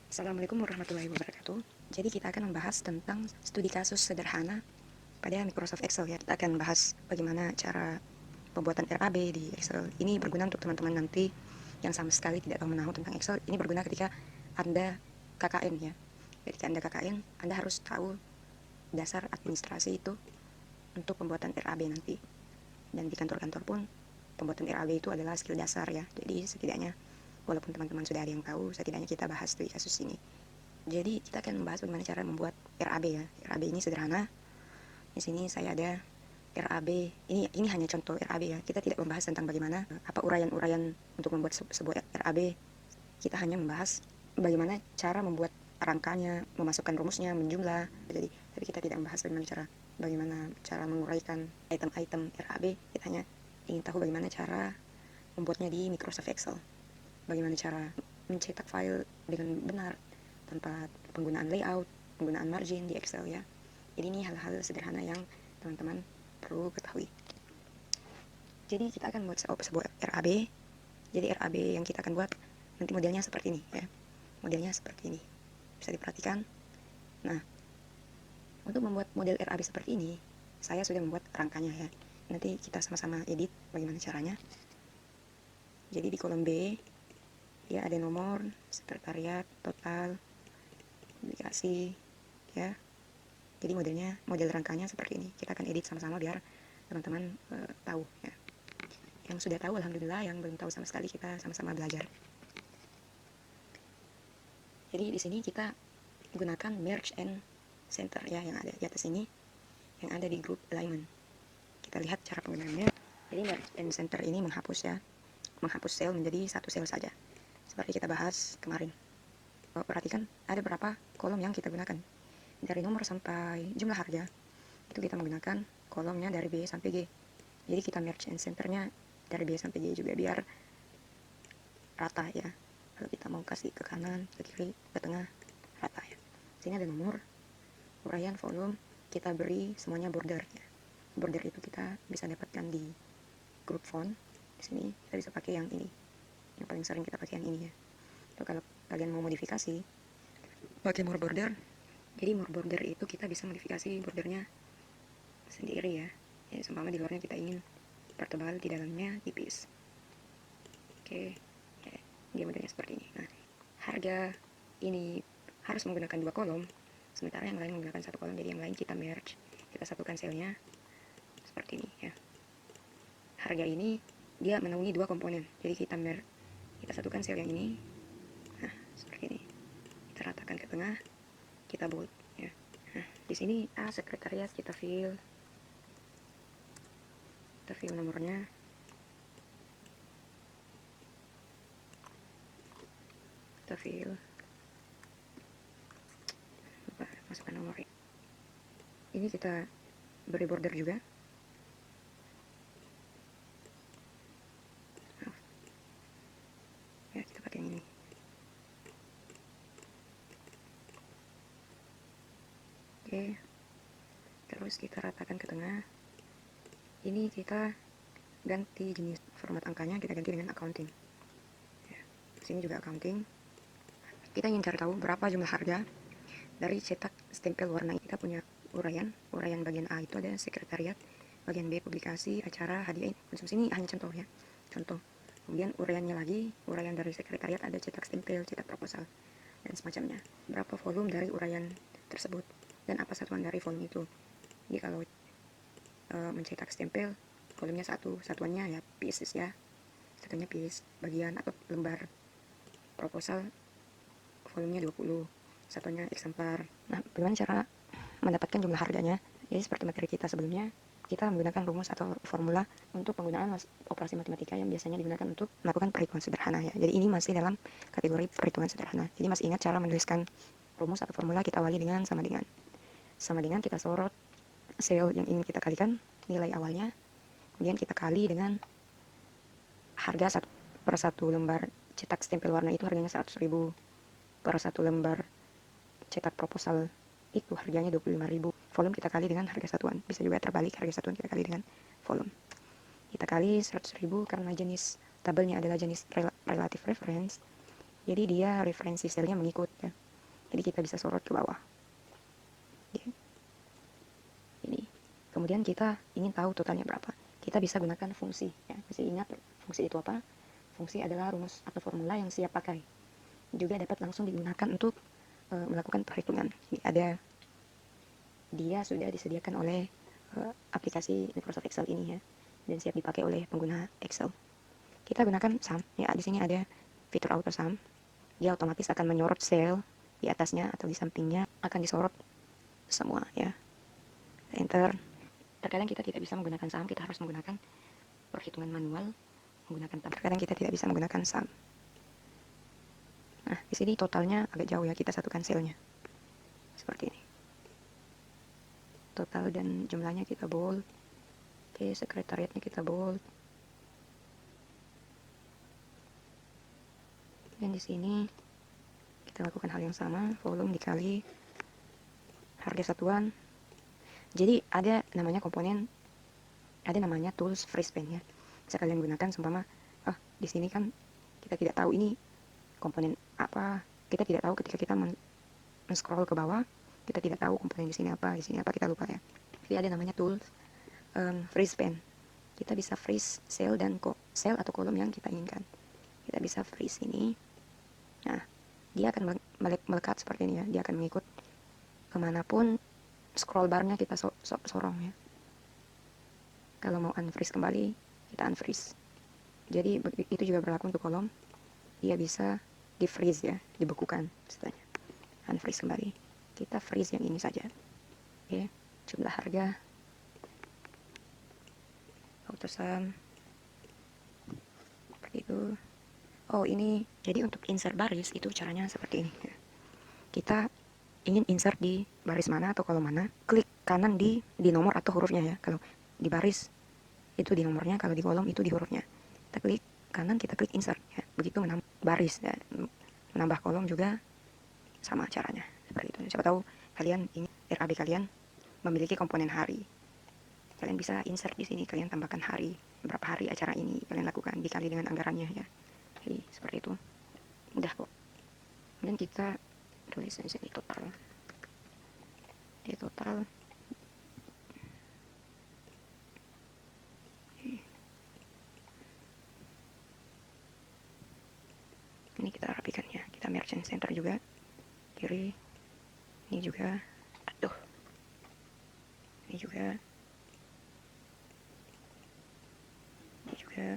Assalamualaikum warahmatullahi wabarakatuh. Jadi kita akan membahas tentang studi kasus sederhana pada Microsoft Excel ya. Kita akan membahas bagaimana cara pembuatan RAB di Excel. Ini berguna untuk teman-teman nanti yang sama sekali tidak tahu menahu tentang Excel. Ini berguna ketika Anda KKN ya. Ketika Anda KKN, Anda harus tahu dasar administrasi itu untuk pembuatan RAB nanti. Dan di kantor-kantor pun pembuatan RAB itu adalah skill dasar ya. Jadi setidaknya walaupun teman-teman sudah ada yang tahu, setidaknya kita bahas di kasus ini. Jadi kita akan membahas bagaimana cara membuat RAB ya. RAB ini sederhana. Di sini saya ada RAB. Ini hanya contoh RAB ya. Kita tidak membahas tentang bagaimana apa uraian-uraian untuk membuat sebuah RAB. Kita hanya membahas bagaimana cara membuat rangkanya, memasukkan rumusnya, menjumlah. Jadi tapi kita tidak membahas bagaimana cara menguraikan item-item RAB. Kita hanya ingin tahu bagaimana cara membuatnya di Microsoft Excel. Bagaimana cara mencetak file dengan benar tanpa penggunaan layout, penggunaan margin di Excel ya. Jadi ini hal-hal sederhana yang teman-teman perlu ketahui. Jadi kita akan buat sebuah RAB. Jadi RAB yang kita akan buat nanti modelnya seperti ini ya. Modelnya seperti ini. Bisa diperhatikan. Nah, untuk membuat model RAB seperti ini, saya sudah membuat rangkanya ya. Nanti kita sama-sama edit bagaimana caranya. Jadi di kolom B dia ada nomor, sekretariat, total, publikasi ya. Jadi model rangkanya seperti ini. Kita akan edit sama-sama biar teman-teman tahu ya. Yang sudah tahu alhamdulillah, yang belum tahu sama sekali kita sama-sama belajar. Jadi di sini kita gunakan merge and center ya, yang ada di atas ini, yang ada di group alignment. Kita lihat cara penggunaannya. Jadi merge and center ini menghapus sel menjadi satu sel saja. Seperti kita bahas kemarin. Perhatikan ada berapa kolom yang kita gunakan. Dari nomor sampai jumlah harga, itu kita menggunakan kolomnya dari B sampai G. Jadi kita merge and centernya dari B sampai G juga biar rata ya. Kalau kita mau kasih ke kanan, ke kiri, ke tengah, rata ya. Sini ada nomor, uraian, volume, kita beri semuanya border ya. Border itu kita bisa dapatkan di group font. Di sini kita bisa pakai yang ini. Yang paling sering kita pakai yang ini ya. Atau kalau kalian mau modifikasi, pakai more border. Jadi more border itu kita bisa modifikasi bordernya sendiri ya. Jadi seumpama di luarnya kita ingin pertebal, di dalamnya tipis. Oke, dia modelnya seperti ini. Nah, harga ini harus menggunakan 2 kolom, sementara yang lain menggunakan 1 kolom. Jadi yang lain kita merge, kita satukan selnya seperti ini ya. Harga ini dia menaungi 2 komponen, jadi kita satukan sel yang ini. Nah, seperti ini. Kita ratakan ke tengah, kita bold ya. Nah, di sini sekretariat kita fill nomornya. Kita fill, lupa masukkan nomor ya. Ini kita beri border juga. Ya, kita pakai yang ini. Oke, terus kita ratakan ke tengah. Ini kita ganti jenis format angkanya, kita ganti dengan accounting ya. Sini juga accounting. Kita ingin cari tahu berapa jumlah harga dari cetak stempel warna. Kita punya uraian bagian A itu ada sekretariat, bagian B publikasi, acara, hadiah, konsumsi. Ini hanya contoh ya, contoh. Kemudian uraiannya lagi, uraian dari sekretariat ada cetak stempel, cetak proposal, dan semacamnya. Berapa volume dari uraian tersebut, dan apa satuan dari volume itu. Jadi kalau mencetak stempel, volumenya 1, satuannya ya pieces ya, satunya piece, bagian atau lembar. Proposal volumenya 20, satunya eksemplar. Nah, bagaimana cara mendapatkan jumlah harganya? Jadi seperti materi kita sebelumnya, kita menggunakan rumus atau formula untuk penggunaan operasi matematika yang biasanya digunakan untuk melakukan perhitungan sederhana ya. Jadi ini masih dalam kategori perhitungan sederhana. Jadi masih ingat cara menuliskan rumus atau formula? Kita awali dengan sama dengan kita sorot sel yang ingin kita kalikan nilai awalnya, kemudian kita kali dengan harga per 1 lembar cetak stempel warna itu harganya 100.000, per 1 lembar cetak proposal itu harganya 25.000. Volume kita kali dengan harga satuan, bisa juga terbalik, harga satuan kita kali dengan volume. Kita kali 100.000 karena jenis tabelnya adalah jenis relative reference, Jadi dia referensi selnya mengikut ya. Jadi kita bisa sorot ke bawah. Ya. Ini. Kemudian kita ingin tahu totalnya berapa. Kita bisa gunakan fungsi. Ya. Masih ingat fungsi itu apa? Fungsi adalah rumus atau formula yang siap pakai. Juga dapat langsung digunakan untuk melakukan perhitungan. Dia sudah disediakan oleh aplikasi Microsoft Excel ini ya, dan siap dipakai oleh pengguna Excel. Kita gunakan sum ya. Di sini ada fitur auto sum. Dia otomatis akan menyorot sel di atasnya atau di sampingnya, akan disorot semua ya. Enter. Terkadang kita tidak bisa menggunakan sum, kita harus menggunakan perhitungan manual menggunakan tab. Terkadang kita tidak bisa menggunakan sum. Nah, di sini totalnya agak jauh ya, kita satukan selnya seperti ini. Total dan jumlahnya kita bold. Oke, sekretariatnya kita bold. Dan di sini kita lakukan hal yang sama, volume dikali harga satuan. Jadi ada namanya komponen, ada namanya tools freeze span ya. Bisa kalian gunakan seumpama di sini kan kita tidak tahu ini komponen apa, kita tidak tahu ketika kita men-scroll ke bawah, kita tidak tahu komponen di sini apa kita lupa ya. Jadi ada namanya tools freeze span. Kita bisa freeze sel dan sel atau kolom yang kita inginkan. Kita bisa freeze ini. Nah, dia akan melekat seperti ini ya. Dia akan mengikut kemanapun scroll barnya kita sorong ya. Kalau mau unfreeze kembali, kita unfreeze. Jadi itu juga berlaku untuk kolom. Dia bisa di freeze ya, dibekukan setelahnya. Unfreeze kembali. Kita freeze yang ini saja. Oke, jumlah harga. Auto sum. Seperti itu. Oh, ini jadi untuk insert baris itu caranya seperti ini ya. Kita ingin insert di baris mana atau kolom mana, klik kanan di nomor atau hurufnya ya. Kalau di baris itu di nomornya, kalau di kolom itu di hurufnya. Kita klik kanan, kita klik insert ya. Begitu menambah baris ya. Menambah kolom juga sama caranya seperti itu. Siapa tahu kalian ingin RAB kalian memiliki komponen hari, kalian bisa insert di sini, kalian tambahkan hari, berapa hari acara ini kalian lakukan dikali dengan anggarannya ya. Jadi seperti itu, mudah kok. Kemudian kita tulis di sini total. Di total ini kita rapikan ya. Kita merchant center juga kiri, ini juga, aduh, ini juga, ini juga.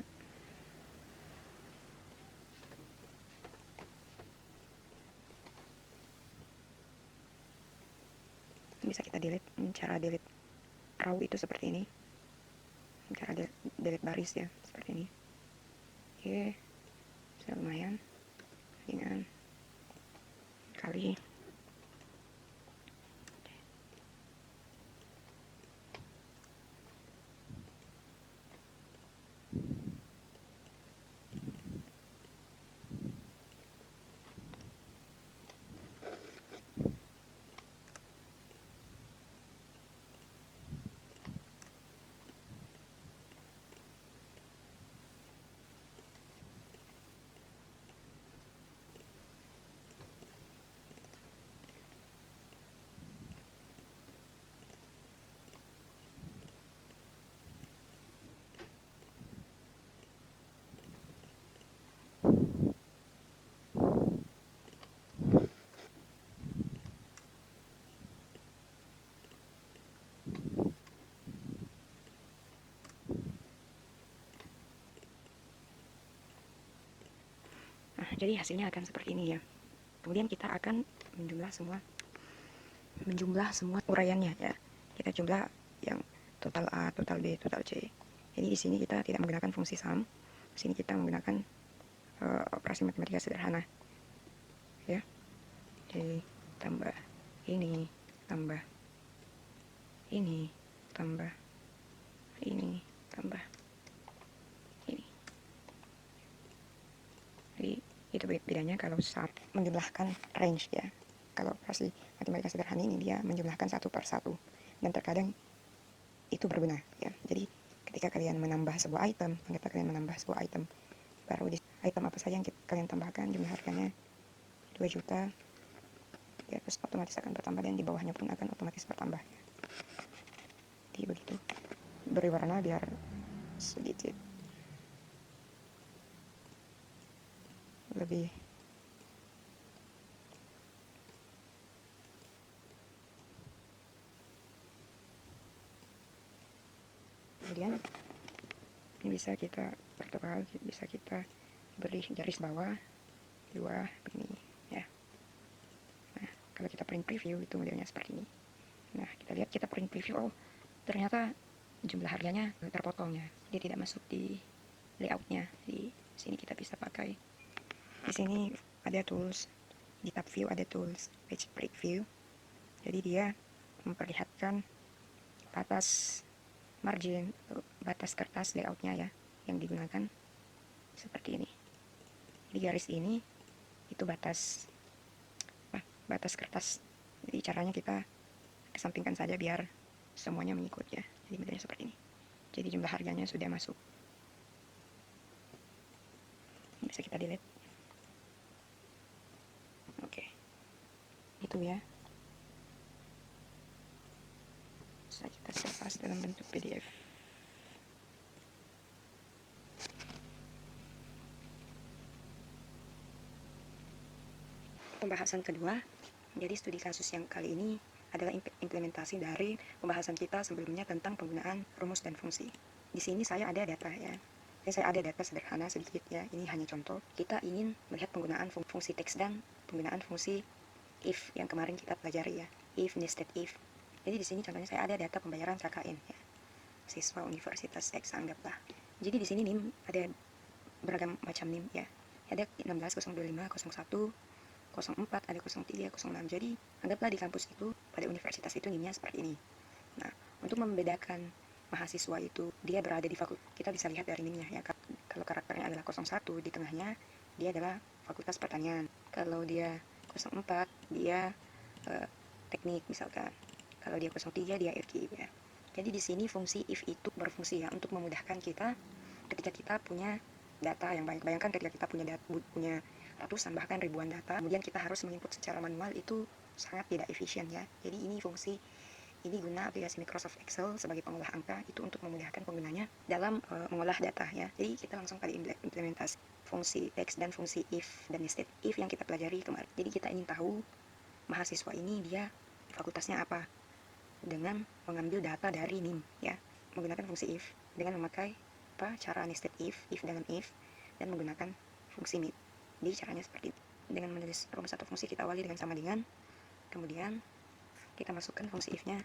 Bisa kita delete. Cara delete row itu seperti ini, cara delete baris ya seperti ini. Oke, sudah lumayan dengan kali. Nah, jadi hasilnya akan seperti ini ya. Kemudian kita akan menjumlah semua uraiannya ya. Kita jumlah yang total A, total B, total C. Jadi di sini kita tidak menggunakan fungsi sum. Di sini kita menggunakan operasi matematika sederhana. Ya. Jadi tambah ini, tambah ini, tambah ini, tambah ini. Jadi itu bedanya kalau sum menjumlahkan range ya. Kalau operasi matematika sederhana ini dia menjumlahkan satu per satu, dan terkadang itu berguna ya. Jadi ketika kalian menambah sebuah item, anggaplah kalian menambah sebuah item baru item apa saja yang kalian tambahkan, jumlah harganya 2 juta, di atas otomatis akan bertambah dan di bawahnya pun akan otomatis bertambah. Jadi begitu, beri warna biar sedikit lebih kemudian ini bisa kita pertebal, bisa kita beri garis bawah 2 begini ya. Nah, kalau kita print preview itu modelnya seperti ini. Nah, kita lihat, kita print preview, oh ternyata jumlah harganya terpotong ya, dia tidak masuk di layoutnya. Di sini kita bisa pakai, di sini ada tools, di tab view ada tools page preview, jadi dia memperlihatkan batas margin, batas kertas layoutnya ya yang digunakan seperti ini. Jadi garis ini itu batas kertas. Jadi caranya kita kesampingkan saja biar semuanya mengikut ya. Jadi modelnya seperti ini. Jadi jumlah harganya sudah masuk. Ini bisa kita delete. Oke. Itu ya. Bisa kita save as dalam bentuk PDF. Pembahasan kedua, jadi studi kasus yang kali ini adalah implementasi dari pembahasan kita sebelumnya tentang penggunaan rumus dan fungsi. Di sini saya ada data ya. Jadi saya ada data sederhana sedikit ya. Ini hanya contoh. Kita ingin melihat penggunaan fungsi teks dan penggunaan fungsi if yang kemarin kita pelajari ya. If, nested if. Jadi di sini contohnya saya ada data pembayaran KKN ya. Siswa Universitas X anggaplah. Jadi di sini NIM ada beragam macam NIM ya. Ada 16, 025, 01, 04, ada 03, 06. Jadi anggaplah di kampus itu, pada universitas itu NIM-nya seperti ini. Nah, untuk membedakan mahasiswa itu dia berada di fakultas, kita bisa lihat dari NIM-nya ya. Kalau karakternya adalah 01, di tengahnya dia adalah fakultas pertanian. Kalau dia 04, dia teknik misalkan. Kalau dia 03, dia FKIP ya. Jadi di sini fungsi if itu berfungsi ya untuk memudahkan kita ketika kita punya data yang banyak. Bayangkan ketika kita punya ratusan bahkan ribuan data, kemudian kita harus menginput secara manual, itu sangat tidak efisien ya. Jadi ini fungsi ini guna aplikasi Microsoft Excel sebagai pengolah angka, itu untuk memudahkan penggunanya dalam mengolah data ya. Jadi kita langsung pada implementasi fungsi text dan fungsi if dan nested if yang kita pelajari kemarin. Jadi kita ingin tahu mahasiswa ini dia fakultasnya apa dengan mengambil data dari NIM ya, menggunakan fungsi if dengan memakai cara nested if dalam if, dan menggunakan fungsi mid. Jadi caranya seperti itu. Dengan menulis rumus atau fungsi, kita awali dengan sama dengan, kemudian kita masukkan fungsi if-nya.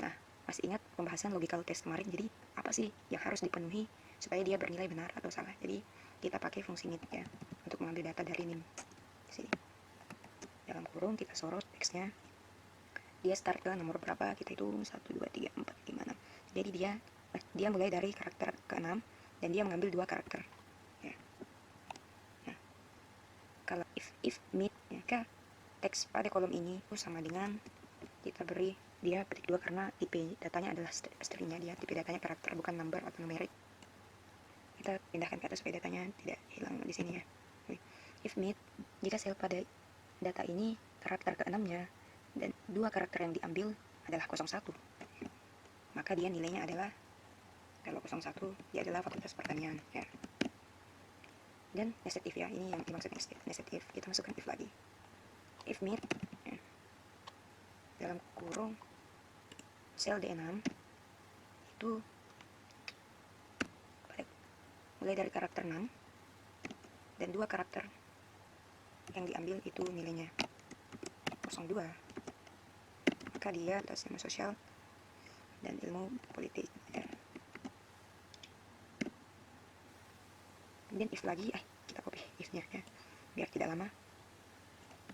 Nah, masih ingat pembahasan logical test kemarin? Jadi apa sih yang harus dipenuhi supaya dia bernilai benar atau salah? Jadi kita pakai fungsi mid ya untuk mengambil data dari NIM. Di sini dalam kurung kita sorot teksnya, dia start ke nomor berapa, kita hitung 1, 2, 3, 4, 5, 6. Jadi dia mulai dari karakter ke-6 dan dia mengambil 2 karakter ya. Nah, kalau if mid maka teks pada kolom ini sama dengan kita beri dia petik 2 karena tipe datanya adalah stringnya, dia tipe datanya karakter bukan number atau numerik. Kita pindahkan ke atas supaya datanya tidak hilang di sini ya. If mid, jika sel pada data ini karakter ke-6 nya dan 2 karakter yang diambil adalah 01, maka dia nilainya adalah, kalau 01 dia adalah fakultas pertanian ya. Dan nested if ya, ini yang dimaksud nested if. Kita masukkan if lagi, if mid ya, dalam kurung sel D6 itu mulai dari karakter 6 dan 2 karakter yang diambil itu nilainya 02, maka dia atas ilmu sosial dan ilmu politik ya. Kemudian if lagi, kita copy if-nya ya biar tidak lama.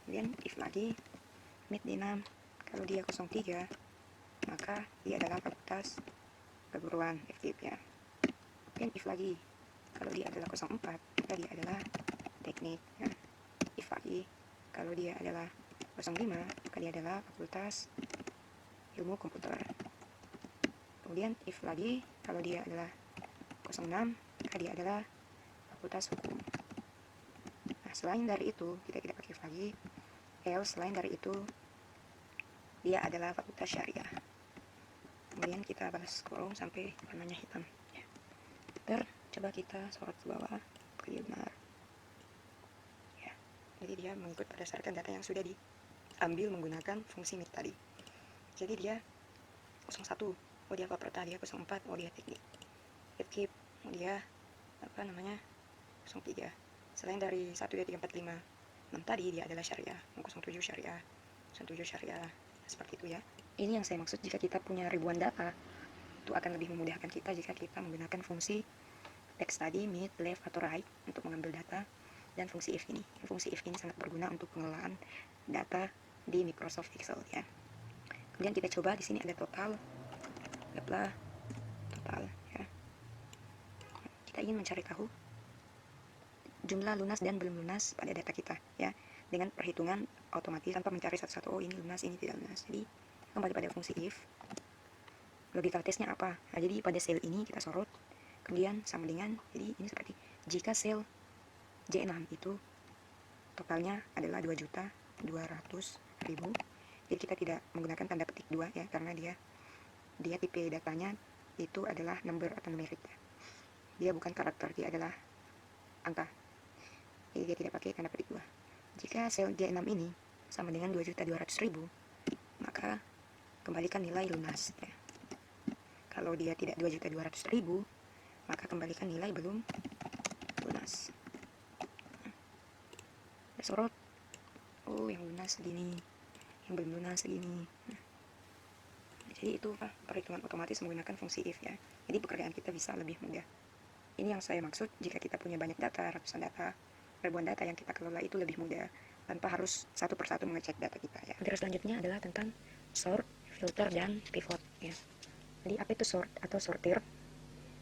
Kemudian if lagi mid D6, kalau dia 03 maka dia adalah fakultas keguruan FKIP ya. Kemudian if lagi, kalau dia adalah 04 maka dia adalah teknik ya. If lagi, kalau dia adalah 05 maka dia adalah fakultas ilmu komputer. Kemudian if lagi, kalau dia adalah 06 maka dia adalah fakultas hukum. selain dari itu kita tidak pakai lagi selain dari itu dia adalah fakultas syariah. Kemudian kita balas kolom sampai warnanya hitam ya. Coba kita sorot ke bawah, clear benar ya. Jadi dia mengikut berdasarkan data yang sudah diambil menggunakan fungsi mit tadi. Jadi dia 01, oh dia Paperta, dia 04, oh dia teknik keep, oh dia 03. Selain dari 1, 2, 3, 4, 5, 6 tadi dia adalah syariah, 07 syariah, 07 syariah, seperti itu ya. Ini yang saya maksud, jika kita punya ribuan data itu akan lebih memudahkan kita jika kita menggunakan fungsi text tadi, mid, left, atau right untuk mengambil data, dan fungsi if ini. Fungsi if ini sangat berguna untuk pengelolaan data di Microsoft Excel ya. Kemudian kita coba, di sini ada total, lihatlah total ya. Kita ingin mencari tahu jumlah lunas dan belum lunas pada data kita ya, dengan perhitungan otomatis tanpa mencari satu-satu, oh ini lunas, ini tidak lunas. Jadi kembali pada fungsi if, logical testnya apa? Nah, jadi pada sel ini kita sorot, kemudian sama dengan, jadi ini seperti jika sel J6 itu totalnya adalah 2.200.000, jadi kita tidak menggunakan tanda petik 2 ya, karena dia tipe datanya itu adalah number atau numerik ya. Dia bukan karakter, dia adalah angka. Jadi dia tidak pakai tanda petik 2. Jika sel J6 ini sama dengan 2.200.000, maka kembalikan nilai lunas ya. Kalau dia tidak 2.200.000, maka kembalikan nilai belum lunas. Sorot, oh yang lunas segini, yang belum lunas segini. Jadi itu perhitungan otomatis menggunakan fungsi if ya. Jadi pekerjaan kita bisa lebih mudah. Ini yang saya maksud, jika kita punya banyak data, ratusan data, ribuan data yang kita kelola, itu lebih mudah tanpa harus satu persatu mengecek data kita ya. Materi selanjutnya adalah tentang sort, filter, dan pivot ya. Jadi apa itu sort atau sortir?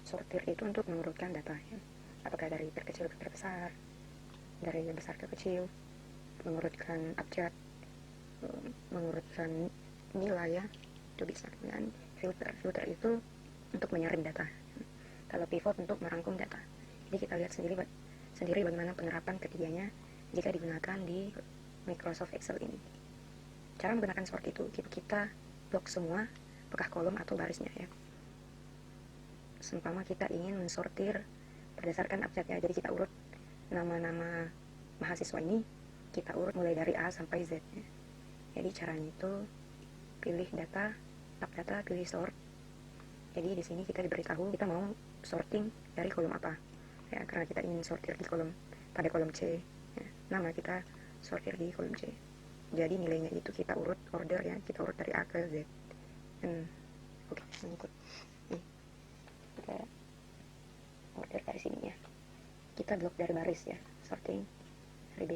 Sortir itu untuk mengurutkan data ya. Apakah dari terkecil ke terbesar, dari besar ke kecil, mengurutkan abjad, mengurutkan nilai ya, itu bisa. Dan filter itu untuk menyaring data. Kalau pivot untuk merangkum data. Jadi kita lihat sendiri bagaimana penerapan ketiganya jika digunakan di Microsoft Excel ini. Cara menggunakan sort itu, kita blok semua apakah kolom atau barisnya ya. Seumpama kita ingin mensortir berdasarkan abjad ya, jadi kita urut nama-nama mahasiswa ini, kita urut mulai dari A sampai Z ya. Jadi caranya itu pilih data, tab data, pilih sort. Jadi di sini kita diberitahu kita mau sorting dari kolom apa ya, karena kita ingin sortir pada kolom C ya. Nama kita sortir di kolom C, jadi nilainya itu kita urut order ya, kita urut dari A ke Z. Oke, mengikut nih kita order dari sini ya, kita blok dari baris ya, sorting dari B,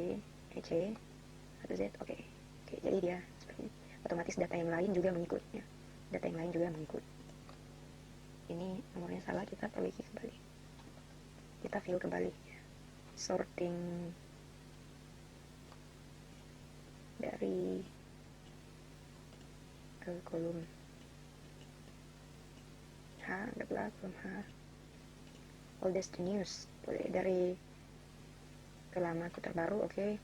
C atau Z. Oke, jadi dia seperti ini. Otomatis data yang lain juga mengikut ya, ini nomornya salah, kita perbaiki kembali, kita fill kembali ya. Sorting dari kolom H, anggaplah kolom H, oldest to newest, boleh dari kelama ke terbaru. Oke.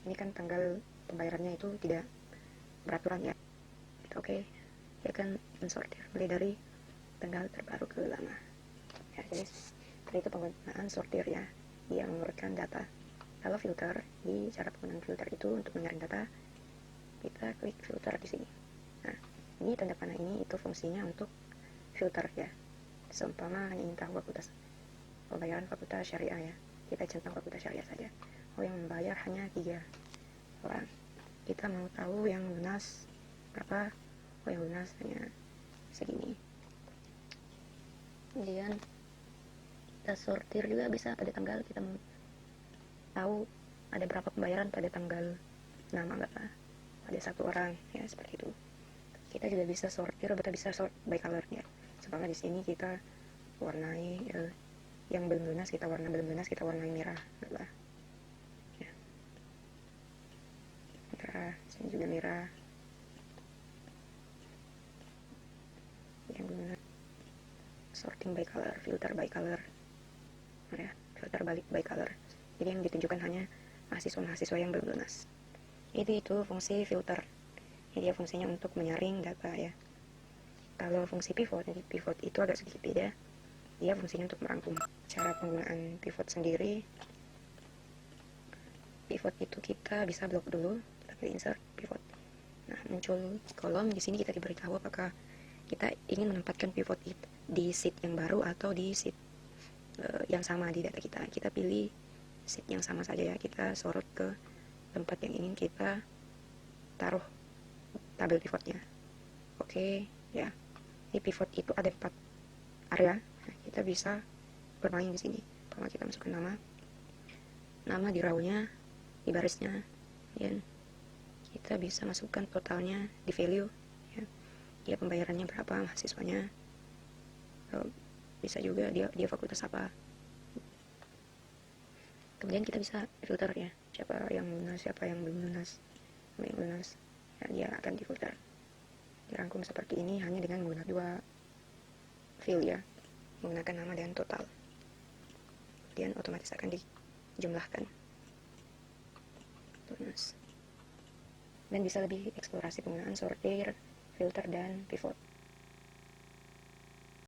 Ini kan tanggal pembayarannya itu tidak beraturan ya, oke. Dia akan mensortir mulai dari tanggal terbaru ke lama ya. Jadi seperti itu penggunaan sortir ya, dia mengurutkan data. Kalau filter, di cara penggunaan filter itu untuk menyaring data, kita klik filter di sini. Nah, ini tanda panah ini itu fungsinya untuk filter ya. Seumpama hanya ingin tahu pembayaran fakultas syariah ya, kita centang fakultas syariah saja. Oh, yang membayar hanya 3 orang. Kita mau tahu yang lunas berapa, oh yang lunas hanya segini. Kemudian kita sortir juga bisa pada tanggal, kita mau tahu ada berapa pembayaran pada tanggal nama berapa pada satu orang ya, seperti itu. Kita juga bisa sortir atau bisa sort by color ya. Seperti di sini kita warnai yang belum lunas, kita warnai merah berapa ya. Merah, sini juga merah. Yang lunas sorting by color, filter by color ya, filter balik by color. Jadi yang ditunjukkan hanya mahasiswa-mahasiswa yang belum lunas. Itu fungsi filter. Jadi dia fungsinya untuk menyaring data ya. Kalau fungsi pivot itu agak sedikit beda. Dia fungsinya untuk merangkum. Cara penggunaan pivot sendiri, pivot itu kita bisa blok dulu, kita pilih insert pivot. Nah, muncul kolom. Di sini kita diberitahu apakah kita ingin menempatkan pivot itu di sheet yang baru atau di sheet yang sama di data kita. Kita pilih sheet yang sama saja ya. Kita sorot ke tempat yang ingin kita taruh tabel pivotnya. Oke, ya. Di pivot itu ada 4 area. Nah, kita bisa bermain di sini. Pertama kita masukkan nama di row-nya, di barisnya, dan kita bisa masukkan totalnya di value ya. Dia pembayarannya berapa, mahasiswanya, bisa juga dia fakultas apa. Kemudian kita bisa filter ya, siapa yang lunas, siapa yang belum lunas. Yang lunas ya, dia akan difilter, dirangkum seperti ini hanya dengan menggunakan 2 field ya, menggunakan nama dan total. Kemudian otomatis akan dijumlahkan lunas. Dan bisa lebih eksplorasi penggunaan sortir, filter, dan pivot.